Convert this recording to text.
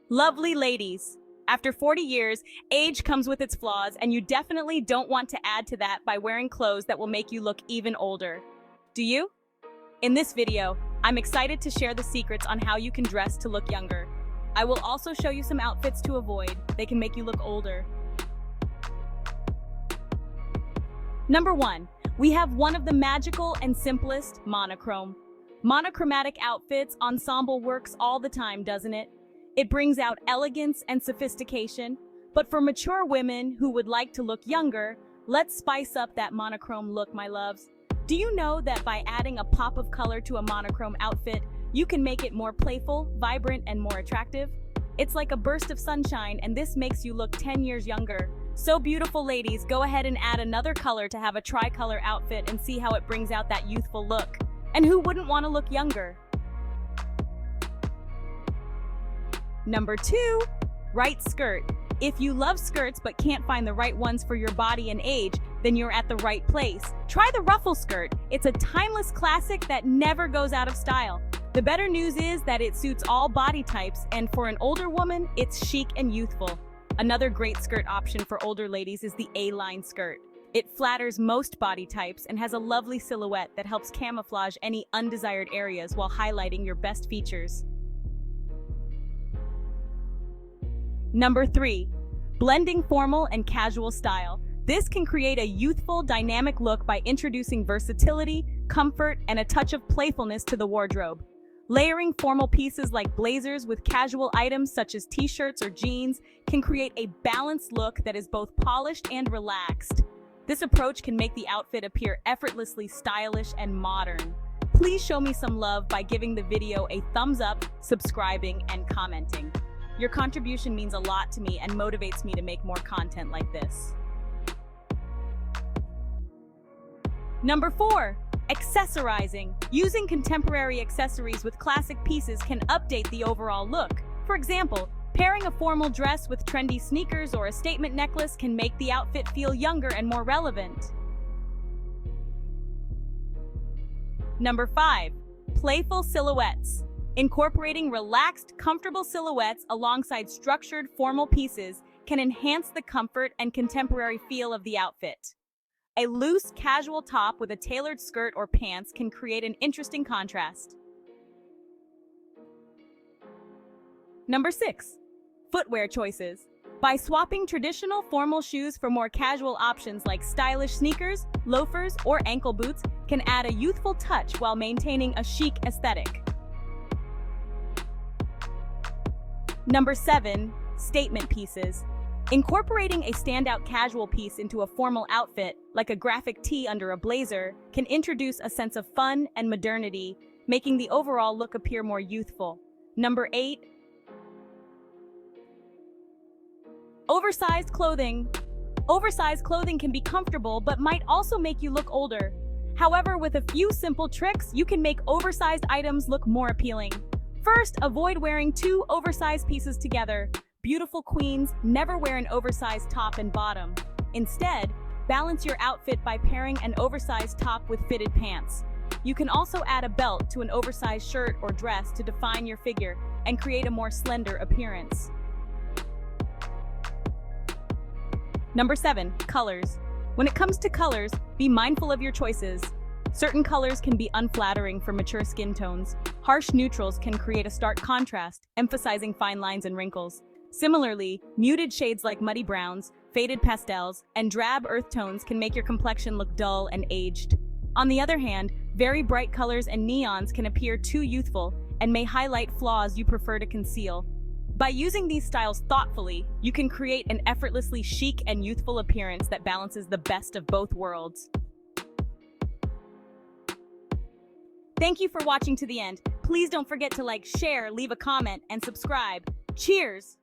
Lovely ladies, after 40 years, age comes with its flaws, and you definitely don't want to add to that by wearing clothes that will make you look even older. Do you? In this video, I'm excited to share the secrets on how you can dress to look younger. I will also show you some outfits to avoid. They can make you look older. Number 1, we have one of the magical and simplest, monochrome. Monochromatic outfits ensemble works all the time, doesn't it? It brings out elegance and sophistication, but for mature women who would like to look younger, let's spice up that monochrome look, my loves. Do you know that by adding a pop of color to a monochrome outfit, you can make it more playful, vibrant, and more attractive? It's like a burst of sunshine, and this makes you look 10 years younger. So beautiful, ladies, go ahead and add another color to have a tricolor outfit and see how it brings out that youthful look. And who wouldn't want to look younger? Number 2, right skirt. If you love skirts but can't find the right ones for your body and age, then you're at the right place. Try the ruffle skirt. It's a timeless classic that never goes out of style. The better news is that it suits all body types, and for an older woman, it's chic and youthful. Another great skirt option for older ladies is the A-line skirt. It flatters most body types and has a lovely silhouette that helps camouflage any undesired areas while highlighting your best features. Number 3, blending formal and casual style. This can create a youthful, dynamic look by introducing versatility, comfort, and a touch of playfulness to the wardrobe. Layering formal pieces like blazers with casual items such as t-shirts or jeans can create a balanced look that is both polished and relaxed. This approach can make the outfit appear effortlessly stylish and modern. Please show me some love by giving the video a thumbs up, subscribing, and commenting. Your contribution means a lot to me and motivates me to make more content like this. Number 4, accessorizing. Using contemporary accessories with classic pieces can update the overall look. For example, pairing a formal dress with trendy sneakers or a statement necklace can make the outfit feel younger and more relevant. Number 5, playful silhouettes. Incorporating relaxed, comfortable silhouettes alongside structured, formal pieces can enhance the comfort and contemporary feel of the outfit. A loose, casual top with a tailored skirt or pants can create an interesting contrast. Number 6, footwear choices. By swapping traditional formal shoes for more casual options like stylish sneakers, loafers, or ankle boots can add a youthful touch while maintaining a chic aesthetic. Number 7, statement pieces. Incorporating a standout casual piece into a formal outfit, like a graphic tee under a blazer, can introduce a sense of fun and modernity, making the overall look appear more youthful. Number 8, oversized clothing. Oversized clothing can be comfortable but might also make you look older. However, with a few simple tricks, you can make oversized items look more appealing. First, avoid wearing 2 oversized pieces together. Beautiful queens never wear an oversized top and bottom. Instead, balance your outfit by pairing an oversized top with fitted pants. You can also add a belt to an oversized shirt or dress to define your figure and create a more slender appearance. Number 7, colors. When it comes to colors, be mindful of your choices. Certain colors can be unflattering for mature skin tones. Harsh neutrals can create a stark contrast, emphasizing fine lines and wrinkles. Similarly, muted shades like muddy browns, faded pastels, and drab earth tones can make your complexion look dull and aged. On the other hand, very bright colors and neons can appear too youthful and may highlight flaws you prefer to conceal. By using these styles thoughtfully, you can create an effortlessly chic and youthful appearance that balances the best of both worlds. Thank you for watching to the end. Please don't forget to like, share, leave a comment, and subscribe. Cheers!